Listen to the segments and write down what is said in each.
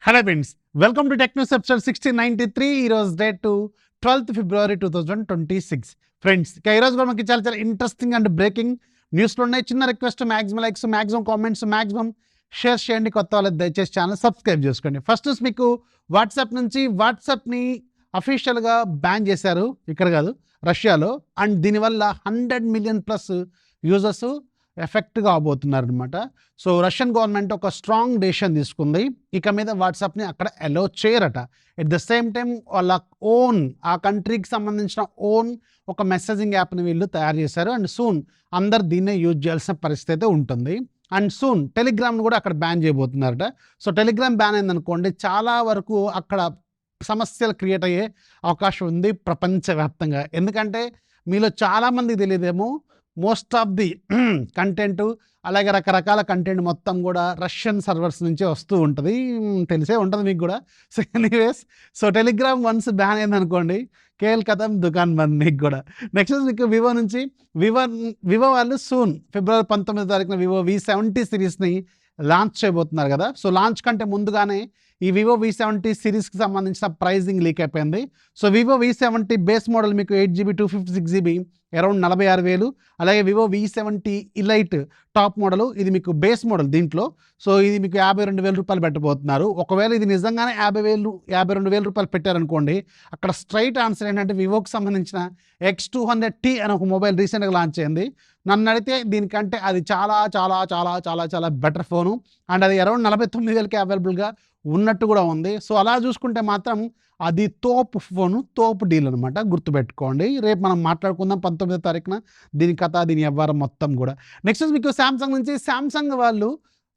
Hello friends, welcome to tech news episode 1693. ఈరోజు date 12th February 2026. Friends, ఇక ఈరోజు కూడా మనకి చాలా చాలా ఇంట్రెస్టింగ్ అండ్ బ్రేకింగ్ న్యూస్లు ఉన్నాయి. చిన్న request, maximum likes, maximum comments, maximum share చేయండి. కొత్త వాళ్ళకి దయచేసి ఛానల్ సబ్స్క్రైబ్ చేసుకోండి. ఫస్ట్ న్యూస్ మీకు వాట్సాప్ నుంచి. వాట్సాప్ని అఫీషియల్గా బ్యాన్ చేశారు, ఇక్కడ కాదు రష్యాలో. అండ్ దీనివల్ల 100 million+ యూజర్స్ ఎఫెక్ట్గా అవబోతున్నారు అనమాట. సో రష్యన్ గవర్నమెంట్ ఒక స్ట్రాంగ్ డెసిషన్ తీసుకుంది. ఇక మీద వాట్సాప్ని అక్కడ అలౌ చేయరట. ఎట్ ద సేమ్ టైం వాళ్ళ ఓన్, ఆ కంట్రీకి సంబంధించిన ఓన్ ఒక మెసేజింగ్ యాప్ని వీళ్ళు తయారు చేశారు. అండ్ సూన్ అందరు దీన్నే యూజ్ చేయాల్సిన పరిస్థితి అయితే ఉంటుంది. అండ్ సూన్ టెలిగ్రామ్ని కూడా అక్కడ బ్యాన్ చేయబోతున్నారట. సో టెలిగ్రామ్ బ్యాన్ అయిందనుకోండి, చాలా వరకు అక్కడ సమస్యలు క్రియేట్ అయ్యే అవకాశం ఉంది ప్రపంచవ్యాప్తంగా. ఎందుకంటే మీలో చాలామంది తెలియదేమో, మోస్ట్ ఆఫ్ ది కంటెంట్, అలాగే రకరకాల కంటెంట్ మొత్తం కూడా రష్యన్ సర్వర్స్ నుంచే వస్తూ ఉంటుంది. తెలిసే ఉంటుంది మీకు కూడా. So anyways, so Telegram once ban అయిందనుకోండి, కేల్ కథం దుకాన్ బంద్ మీకు కూడా. నెక్స్ట్ మీకు వివో నుంచి. వివో వాళ్ళు సూన్ February 19వ వివో V70 సిరీస్ని లాంచ్ చేయబోతున్నారు కదా. సో లాంచ్ కంటే ముందుగానే ఈ వివో V70 సిరీస్కి సంబంధించిన ప్రైజింగ్ లీక్ అయిపోయింది. So Vivo V70 base model మీకు 8GB 256GB అరౌండ్ 46,000. అలాగే Vivo V70 elite top model, ఇది మీకు బేస్ మోడల్ దీంట్లో. సో ఇది మీకు 52,000 రూపాయలు పెట్టబోతున్నారు. ఒకవేళ ఇది నిజంగానే 52,000 రూపాయలు పెట్టారనుకోండి, అక్కడ స్ట్రైట్ ఆన్సర్ ఏంటంటే వివోకి సంబంధించిన X200T అని ఒక మొబైల్ రీసెంట్గా లాంచ్ అయింది. నన్ను అడిగితే దీనికంటే అది చాలా చాలా చాలా చాలా చాలా బెటర్ ఫోను. అండ్ అది అరౌండ్ 49,000కి అవైలబుల్గా ఉన్నట్టు కూడా ఉంది. సో అలా చూసుకుంటే మాత్రం అది తోపు ఫోను, తోపు డీల్ అనమాట. గుర్తుపెట్టుకోండి. రేపు మనం మాట్లాడుకుందాం 19వ తారీఖున దీని కథ, దీని వ్యవహారం మొత్తం కూడా. నెక్స్ట్ మీకు శాంసంగ్ నుంచి. శాంసంగ్ వాళ్ళు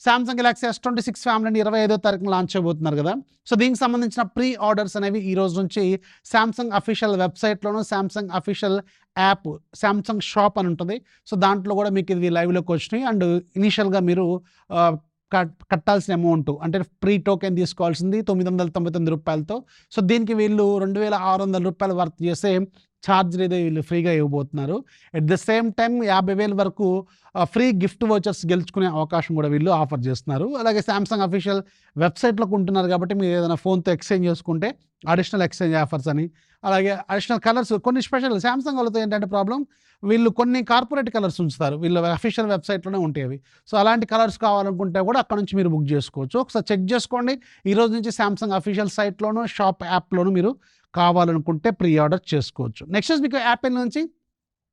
శాంసంగ్ గెలాక్సీ S26 ఫ్యామిలీని 25వ తారీఖున లాంచ్ చేయబోతున్నారు కదా. సో దీనికి సంబంధించిన ప్రీ ఆర్డర్స్ అనేవి ఈ రోజు నుంచి శాంసంగ్ అఫీషియల్ వెబ్సైట్లోనూ, Samsung official app Samsung shop అని ఉంటుంది. సో దాంట్లో కూడా మీకు ఇది లైవ్లోకి వచ్చినాయి. అండ్ ఇనీషియల్గా మీరు కట్టాల్సిన అమౌంట్ అంటే ప్రీ టోకెన్ తీసుకోవాల్సింది 999 రూపాయలతో. సో దీనికి వీళ్ళు 2,600 రూపాయలు వర్త్ చేసే ఛార్జ్ అయితే వీళ్ళు ఫ్రీగా ఇవ్వబోతున్నారు. ఎట్ ద సేమ్ టైం 50,000 వరకు ఫ్రీ గిఫ్ట్ వోచర్స్ గెలుచుకునే అవకాశం కూడా వీళ్ళు ఆఫర్ చేస్తున్నారు. అలాగే శాంసంగ్ అఫీషియల్ వెబ్సైట్లో కొంటున్నారు కాబట్టి మీరు ఏదైనా ఫోన్తో ఎక్స్చేంజ్ చేసుకుంటే అడిషనల్ ఎక్స్చేంజ్ ఆఫర్స్ అని, అలాగే అడిషనల్ కలర్స్ కొన్ని స్పెషల్. శాంసంగ్ వాళ్ళతో ఏంటంటే ప్రాబ్లం, వీళ్ళు కొన్ని కార్పొరేట్ కలర్స్ ఉంచుతారు, వీళ్ళు అఫీషియల్ వెబ్సైట్లోనే ఉంటాయి అవి. సో అలాంటి కలర్స్ కావాలనుకుంటే కూడా అక్కడ నుంచి మీరు బుక్ చేసుకోవచ్చు. ఒకసారి చెక్ చేసుకోండి. ఈరోజు నుంచి శాంసంగ్ అఫీషియల్ సైట్లోనూ, షాప్ యాప్లోనూ మీరు కావాలనుకుంటే ప్రీ ఆర్డర్ చేసుకోవచ్చు. నెక్స్ట్ మీకు యాపిల్ నుంచి.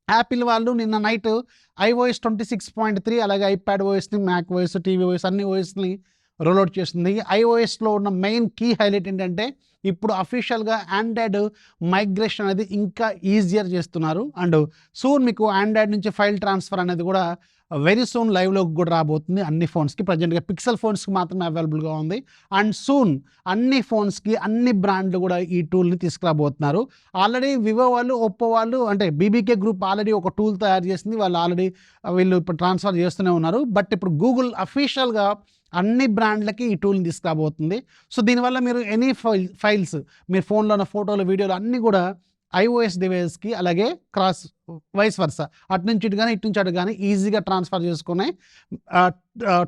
యాపిల్ వాళ్ళు నిన్న నైట్ iOS 26.3 అలాగే iPad OSని, మ్యాక్ ఓఎస్, టీవీ ఓఎస్ అన్ని ఓఎస్ని రోల్అవుట్ చేస్తుంది. iOSలో ఉన్న మెయిన్ కీ హైలైట్ ఏంటంటే ఇప్పుడు అఫీషియల్గా ఆండ్రాయిడ్ మైగ్రేషన్ అనేది ఇంకా ఈజియర్ చేస్తున్నారు. అండ్ సూన్ మీకు ఆండ్రాయిడ్ నుంచి ఫైల్ ట్రాన్స్ఫర్ అనేది కూడా వెరీ సూన్ లైవ్లోకి కూడా రాబోతుంది అన్ని ఫోన్స్కి. ప్రజెంట్గా పిక్సెల్ ఫోన్స్కి మాత్రమే అవైలబుల్గా ఉంది. అండ్ సూన్ అన్ని ఫోన్స్కి, అన్ని బ్రాండ్లు కూడా ఈ టూల్ని తీసుకురాబోతున్నారు. ఆల్రెడీ వివో వాళ్ళు, ఒప్పో వాళ్ళు, అంటే బీబీకే గ్రూప్ ఆల్రెడీ ఒక టూల్ తయారు చేసింది. వాళ్ళు ఆల్రెడీ వీళ్ళు ఇప్పుడు ట్రాన్స్ఫర్ చేస్తూనే ఉన్నారు. బట్ ఇప్పుడు గూగుల్ అఫీషియల్గా అన్ని బ్రాండ్లకి ఈ టూల్ని తీసుకురాబోతుంది. సో దీనివల్ల మీరు ఎనీ ఫైల్స్, మీరు ఫోన్లో ఉన్న ఫోటోలు, వీడియోలు అన్నీ కూడా iOS డివైస్కి, అలాగే క్రాస్ వైస్ వర్స, అటు నుంచి ఇటు కానీ ఇటు నుంచి అటు కానీ ఈజీగా ట్రాన్స్ఫర్ చేసుకునే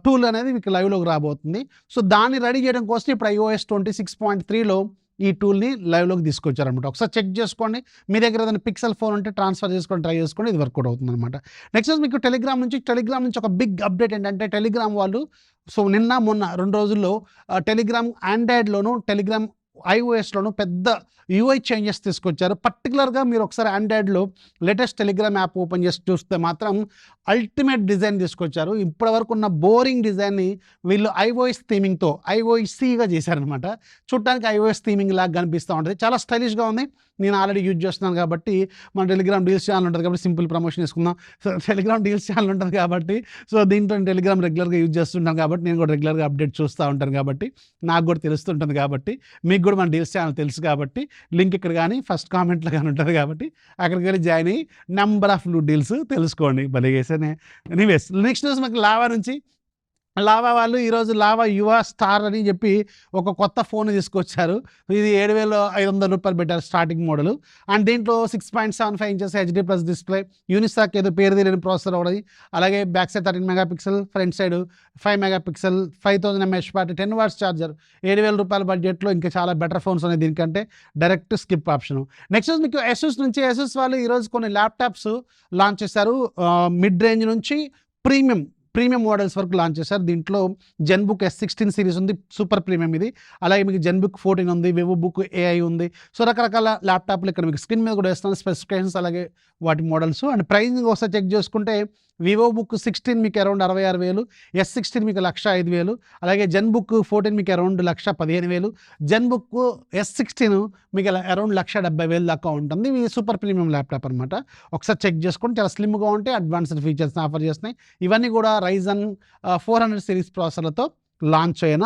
టూల్ అనేది మీకు లైవ్లోకి రాబోతుంది. సో దాన్ని రెడీ చేయడం కోసం ఇప్పుడు iOS 26.3లో ఈ టూల్ని లైవ్లోకి తీసుకొచ్చారనమాట. ఒకసారి చెక్ చేసుకోండి. మీ దగ్గర ఏదైనా పిక్సెల్ ఫోన్ ఉంటే ట్రాన్స్ఫర్ చేసుకొని ట్రై చేసుకోండి, ఇది వర్కౌట్ అవుతుంది అనమాట. నెక్స్ట్ మీకు టెలిగ్రామ్ నుంచి ఒక బిగ్ అప్డేట్ ఏంటంటే, టెలిగ్రామ్ వాళ్ళు సో నిన్న మొన్న 2 రోజుల్లో టెలిగ్రామ్ ఆండ్రాయిడ్లోను, టెలిగ్రామ్ iOSలోను పెద్ద UI చేంజెస్ తీసుకొచ్చారు. పర్టికులర్గా మీరు ఒకసారి ఆండ్రాయిడ్లో లేటెస్ట్ టెలిగ్రామ్ యాప్ ఓపెన్ చేసి చూస్తే మాత్రం అల్టిమేట్ డిజైన్ తీసుకొచ్చారు. ఇప్పటివరకు ఉన్న బోరింగ్ డిజైన్ని వీళ్ళు iOS థీమింగ్తో iOSగా చేశారనమాట. చూడటానికి iOS థీమింగ్ లాగా కనిపిస్తూ ఉంటుంది. చాలా స్టైలిష్గా ఉంది. నేను ఆల్రెడీ యూజ్ చేస్తున్నాను కాబట్టి, మన టెలిగ్రామ్ డీల్స్ ఛానల్ ఉంటుంది కాబట్టి సింపుల్ ప్రమోషన్ చేసుకుందాం. సో టెలిగ్రామ్ డీల్స్ ఛానల్ ఉంటుంది కాబట్టి, సో దీంట్లో టెలిగ్రామ్ రెగ్యులర్గా యూజ్ చేస్తుంటాను కాబట్టి, నేను కూడా రెగ్యులర్గా అప్డేట్ చూస్తూ ఉంటాను కాబట్టి, నాకు కూడా తెలుస్తుంటుంది కాబట్టి, మీకు కూడా మన డీల్స్ ఛానల్ తెలుసు కాబట్టి, లింక్ ఇక్కడ కానీ ఫస్ట్ కామెంట్లో కానీ ఉంటుంది కాబట్టి అక్కడికి వెళ్ళి జాయిన్ అయ్యి నెంబర్ ఆఫ్ డీల్స్ తెలుసుకోండి. భలే చేసానే. ఎనీవేస్, నెక్స్ట్ న్యూస్ మాకు లావా నుంచి. లావా వాళ్ళు ఈరోజు లావా యువ స్టార్ అని చెప్పి ఒక కొత్త ఫోన్ తీసుకొచ్చారు. ఇది 7,500 పెట్టారు స్టార్టింగ్ మోడల్. అండ్ దీంట్లో 6.75 inches HD plus display, Unisoc ఏదో పేరు తెలియని ప్రాసెసర్ ఒకటి, అలాగే back side 13 megapixel, front side 5 megapixel, 5000 mAh battery, 10 watts charger. 7,000 బడ్జెట్లో ఇంకా చాలా బెటర్ ఫోన్స్ ఉన్నాయి దీనికంటే. Direct skip option. నెక్స్ట్ మీకు ఎసూస్ నుంచి ఎసూస్ వాళ్ళు ఈరోజు కొన్ని ల్యాప్టాప్స్ లాంచ్ చేశారు. మిడ్ రేంజ్ నుంచి ప్రీమియం మోడల్స్ వరకు లాంచ్ చేశారు. దీంట్లో జెన్బుక్ S16 సిరీస్ ఉంది, సూపర్ ప్రీమియం ఇది. అలాగే మీకు జెన్బుక్ 14 ఉంది, వివో బుక్ AI ఉంది. సో రకరకాల ల్యాప్టాప్లు ఇక్కడ మీకు స్క్రీన్ మీద కూడా వేస్తున్నాను, స్పెసిఫికేషన్స్ అలాగే వాటి మోడల్స్. అండ్ ప్రైజింగ్ ఒకసారి చెక్ చేసుకుంటే వివో బుక్ 16 మీకు అరౌండ్ 66,000, S16 మీకు 1,05,000, అలాగే జెన్బుక్ 14 మీకు అరౌండ్ 1,15,000, జెన్బుక్ S16 మీకు అరౌండ్ 1,70,000 దాకా ఉంటుంది. ఇవి సూపర్ ప్రీమియం ల్యాప్టాప్ అనమాట. ఒకసారి చెక్ చేసుకోండి, చాలా స్లిమ్గా ఉంటాయి, అడ్వాన్స్డ్ ఫీచర్స్ని ఆఫర్ చేస్తున్నాయి. ఇవన్నీ కూడా Ryzen 400 సిరీస్ ప్రాసెసర్లతో లాంచ్ అయిన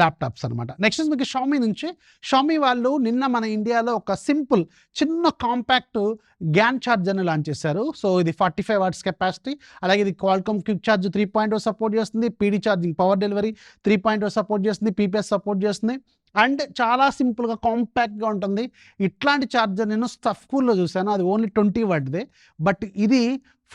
ల్యాప్టాప్స్ అనమాట. నెక్స్ట్ మీకు షామీ నుంచి. షామీ వాళ్ళు నిన్న మన ఇండియాలో ఒక సింపుల్ చిన్న కాంపాక్ట్ గ్యాన్ ఛార్జర్ని లాంచ్ చేశారు. సో ఇది 45 వాట్స్ కెపాసిటీ, అలాగే ఇది క్వాల్కమ్ క్విక్ ఛార్జ్ 3.0 సపోర్ట్ చేస్తుంది, PD charging power delivery 3.0 support చేస్తుంది, పీపీఎస్ సపోర్ట్ చేస్తుంది. అండ్ చాలా సింపుల్గా కాంపాక్ట్గా ఉంటుంది. ఇట్లాంటి ఛార్జర్ నేను స్టఫ్కూల్లో చూశాను, అది ఓన్లీ 20 వాట్దే, బట్ ఇది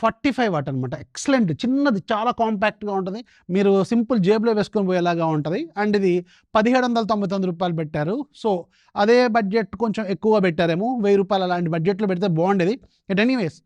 45 వాట్ అనమాట. ఎక్సలెంట్, చిన్నది, చాలా కాంపాక్ట్గా ఉంటుంది, మీరు సింపుల్ జేబులో వేసుకొని పోయేలాగా ఉంటుంది. అండ్ ఇది 1,799 రూపాయలు పెట్టారు. సో అదే బడ్జెట్ కొంచెం ఎక్కువ పెట్టారేమో, 1,000 రూపాయలు అలాంటి బడ్జెట్లో పెడితే బాగుండేది. బట్ ఎనీవేస్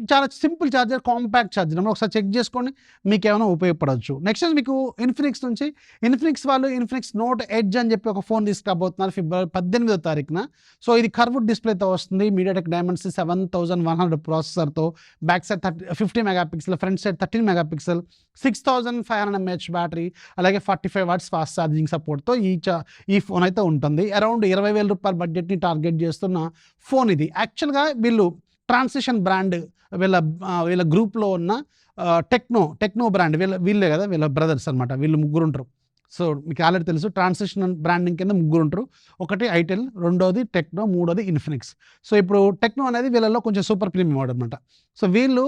చాలా సింపుల్ ఛార్జర్, కాంపాక్ట్ ఛార్జర్ అన్నమాట. ఒకసారి చెక్ చేసుకోండి, మీకు ఏమైనా ఉపయోగపడవచ్చు. నెక్స్ట్ మీకు ఇన్ఫినిక్స్ నుంచి. ఇన్ఫినిక్స్ వాళ్ళు ఇన్ఫినిక్స్ నోట్ ఎడ్జ్ అని చెప్పి ఒక ఫోన్ తీసుకురాబోతున్నారు ఫిబ్రవరి 18వ తారీఖున. సో ఇది కర్వ్డ్ డిస్ప్లేతో వస్తుంది, మీడియాటెక్ డైమెన్సిటీ 7100 ప్రాసెసర్తో, back side 50 megapixel, front side 13 megapixel, 6500 mAh battery, అలాగే 45 వాట్స్ ఫాస్ట్ ఛార్జింగ్ సపోర్ట్తో ఈ ఫోన్ అయితే ఉంటుంది. అరౌండ్ 20,000 రూపాయల బడ్జెట్ని టార్గెట్ చేస్తున్న ఫోన్ ఇది. యాక్చువల్గా వీళ్ళు ట్రాన్సిషన్ బ్రాండ్, వీళ్ళ గ్రూప్లో ఉన్న టెక్నో బ్రాండ్ వీళ్ళే కదా, వీళ్ళ బ్రదర్స్ అనమాట. వీళ్ళు ముగ్గురు ఉంటారు. సో మీకు ఆల్రెడీ తెలుసు, ట్రాన్సిషన్ బ్రాండింగ్ కింద ముగ్గురు ఉంటారు. ఒకటి ఐటెల్, రెండోది టెక్నో, మూడోది ఇన్ఫినిక్స్. సో ఇప్పుడు టెక్నో అనేది వీళ్ళలో కొంచెం సూపర్ ప్రీమియం మోడల్ అనమాట. సో వీళ్ళు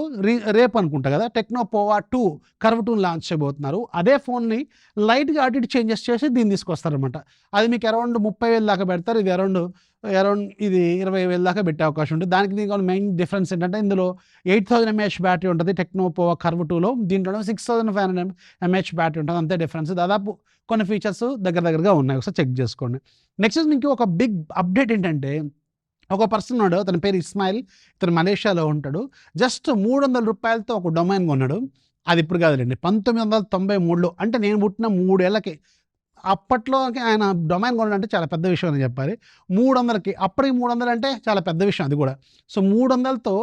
రేపు అనుకుంటా కదా టెక్నో పోవా 2 కర్వ్ 2 లాంచ్ చేయబోతున్నారు. అదే ఫోన్ని లైట్గా అటు ఇటు చేంజెస్ చేసి దీన్ని తీసుకొస్తారనమాట. అది మీకు అరౌండ్ 30,000 దాకా పెడతారు. ఇది అరౌండ్ ఇది 20,000 దాకా పెట్టే అవకాశం ఉంటుంది. దానికి దీనికి మెయిన్ డిఫరెన్స్ ఏంటంటే ఇందులో 8,000 mAh బ్యాటరీ ఉంటుంది టెక్నో పోవా కర్వ్ 2లో, దీంట్లో 6,500 mAh బ్యాటరీ ఉంటుంది. అంతే డిఫరెన్స్. దాదాపు కొన్ని ఫీచర్స్ దగ్గరగా ఉన్నాయి, ఒకసారి చెక్ చేసుకోండి. నెక్స్ట్ మీకు ఒక బిగ్ అప్డేట్ ఏంటంటే, ఒక పర్సన్ ఉన్నాడు, తన పేరు ఇస్మాయిల్, ఇతను మలేషియాలో ఉంటాడు. జస్ట్ 300 రూపాయలతో ఒక డొమైన్ కొన్నాడు. అది ఇప్పుడు కాదులేండి, 1993లో, అంటే నేను పుట్టిన 3 ఏళ్ళకి. అప్పట్లో ఆయన డొమైన్ కొనడం చాలా పెద్ద విషయం అని చెప్పాలి. 300కి, అప్పటికి 300 అంటే చాలా పెద్ద విషయం అది కూడా. సో 300తో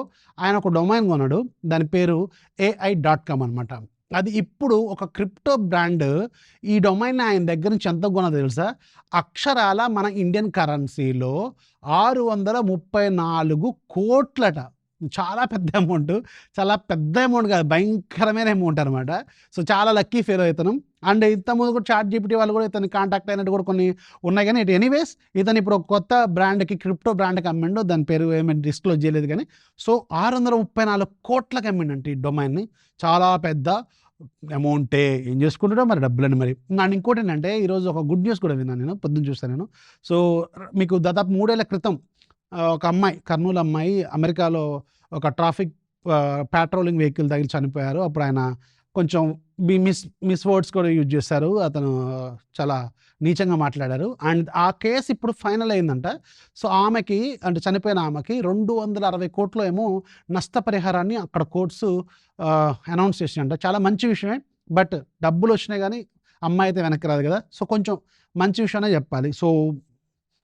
ఆయన ఒక డొమైన్ కొన్నాడు, దాని పేరు AI.com అనమాట. అది ఇప్పుడు ఒక క్రిప్టో బ్రాండ్ ఈ డొమైన్ ఆయన దగ్గర నుంచి ఎంత కొన్నదో తెలుసా? అక్షరాల మన ఇండియన్ కరెన్సీలో 634 కోట్లట. చాలా పెద్ద అమౌంట్, చాలా పెద్ద అమౌంట్ కాదు, భయంకరమైన అమౌంట్ అనమాట. సో చాలా లక్కీ ఫెయిల్ అవుతున్నాం. అండ్ ఇంతకుముందు కూడా ChatGPT వాళ్ళు కూడా ఇతను కాంటాక్ట్ అయినట్టు కూడా కొన్ని ఉన్నాయి. కానీ ఎనీవేస్ ఇతను ఇప్పుడు ఒక కొత్త బ్రాండ్కి, క్రిప్టో బ్రాండ్కి అమ్మిండు. దాని పేరు ఏమైనా డిస్క్లోజ్ చేయలేదు కానీ. సో 634 కోట్లకి అమ్మిండంటే ఈ డొమైన్ని. చాలా పెద్ద అమౌంటే. ఏం చేసుకుంటాడో మరి డబ్బులని మరి. అండ్ ఇంకోటి ఏంటంటే, ఈరోజు ఒక గుడ్ న్యూస్ కూడా విన్నాను నేను, పొద్దున్న చూస్తాను నేను. సో మీకు దాదాపు 3 ఏళ్ల క్రితం ఒక అమ్మాయి, కర్నూలు అమ్మాయి, అమెరికాలో ఒక ట్రాఫిక్ ప్యాట్రోలింగ్ వెహికల్ తగిలి చనిపోయారు. అప్పుడు ఆయన కొంచెం మిస్ వర్డ్స్ కూడా యూజ్ చేశారు. అతను చాలా నీచంగా మాట్లాడారు. అండ్ ఆ కేసు ఇప్పుడు ఫైనల్ అయిందంట. సో ఆమెకి, అంటే చనిపోయిన ఆమెకి 260 కోట్లు ఏమో నష్టపరిహారాన్ని అక్కడ కోర్ట్స్ అనౌన్స్ చేసినంట. చాలా మంచి విషయమే. బట్ డబ్బులు వచ్చినాయి కానీ అమ్మాయి అయితే వెనక్కి రాదు కదా. సో కొంచెం మంచి విషయమే చెప్పాలి. సో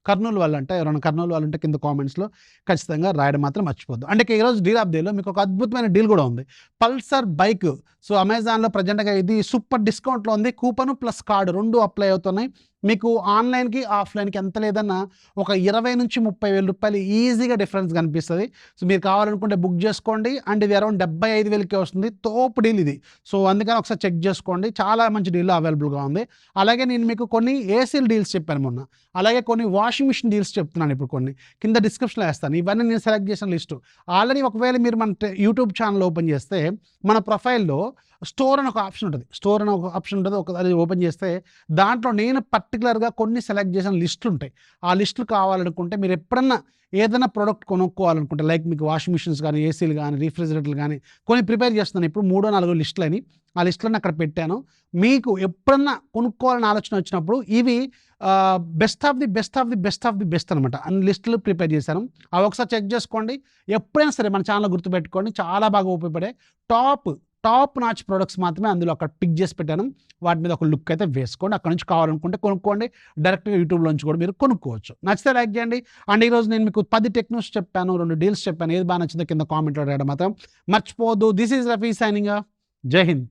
కర్నూలు వాళ్ళు అంటే, ఎవరైనా కర్నూలు వాళ్ళు ఉంటే కింద కామెంట్స్లో ఖచ్చితంగా రాయడం మాత్రం మర్చిపోద్దు. అంటే ఈరోజు డీల్ ఆఫ్ డేలో మీకు ఒక అద్భుతమైన డీల్ కూడా ఉంది. Pulsar bike. సో అమెజాన్లో ప్రజెంట్గా ఇది సూపర్ డిస్కౌంట్లో ఉంది. కూపన్ ప్లస్ కార్డు 2 అప్లై అవుతున్నాయి. మీకు ఆన్లైన్కి ఆఫ్లైన్కి ఎంత లేదన్నా ఒక 20,000 నుంచి 30,000 రూపాయలు ఈజీగా డిఫరెన్స్ కనిపిస్తుంది. సో మీరు కావాలనుకుంటే బుక్ చేసుకోండి. అండ్ ఇది అరౌండ్ 75,000కే వస్తుంది. తోపు డీల్ ఇది. సో అందుకని ఒకసారి చెక్ చేసుకోండి, చాలా మంచి డీల్ అవైలబుల్గా ఉంది. అలాగే నేను మీకు కొన్ని ఏసీల డీల్స్ చెప్పాను మొన్న, అలాగే కొన్ని వాషింగ్ మిషన్ డీల్స్ చెప్తున్నాను ఇప్పుడు. కొన్ని కింద డిస్క్రిప్షన్లో వేస్తాను. ఇవన్నీ నేను సెలెక్ట్ చేసిన లిస్టు. ఆల్రెడీ ఒకవేళ మీరు మన యూట్యూబ్ ఛానల్ ఓపెన్ చేస్తే మన ప్రొఫైల్లో స్టోర్ అని ఒక ఆప్షన్ ఉంటుంది. స్టోర్ అని ఒక ఆప్షన్ ఉంటుంది. అది ఓపెన్ చేస్తే దాంట్లో నేను పర్టికులర్‌గా కొన్ని సెలెక్ట్ చేసిన లిస్టులు ఉంటాయి. ఆ లిస్టులు కావాలనుకుంటే మీరు ఎప్పుడన్నా ఏదైనా ప్రొడక్ట్ కొనుక్కోవాలనుకుంటే లైక్ మీకు వాషింగ్ మిషన్స్ కానీ, ఏసీలు కానీ, రిఫ్రిజిరేటర్లు కానీ కొన్ని ప్రిపేర్ చేస్తున్నాను. ఇప్పుడు 3, 4 లిస్టులని ఆ లిస్టులను అక్కడ పెట్టాను. మీకు ఎప్పుడన్నా కొనుక్కోవాలని ఆలోచన వచ్చినప్పుడు ఇవి best of the best of the best of the best అనమాట. అన్ని లిస్టులు ప్రిపేర్ చేశాను. అవి ఒకసారి చెక్ చేసుకోండి. ఎప్పుడైనా సరే మన ఛానల్ గుర్తుపెట్టుకోండి. చాలా బాగా ఉపయోగపడే టాప్ నాచ్ ప్రొడక్ట్స్ మాత్రమే అందులో అక్కడ పిక్ చేసి పెట్టాను. వాటి మీద ఒక లుక్ అయితే వేసుకోండి. అక్కడ నుంచి కావాలనుకుంటే కొనుక్కోండి. డైరెక్ట్‌గా యూట్యూబ్‌లో నుంచి కూడా మీరు కొనుక్కోవచ్చు. నచ్చితే లైక్ చేయండి. అండ్ ఈరోజు నేను మీకు 10 టెక్ న్యూస్ చెప్పాను, 2 డీల్స్ చెప్పాను. ఏది బాగా నచ్చిందో కింద కామెంట్‌లో రాయడం మాత్రం మర్చిపోవద్దు. This is Rafi signing off. జై హింద్.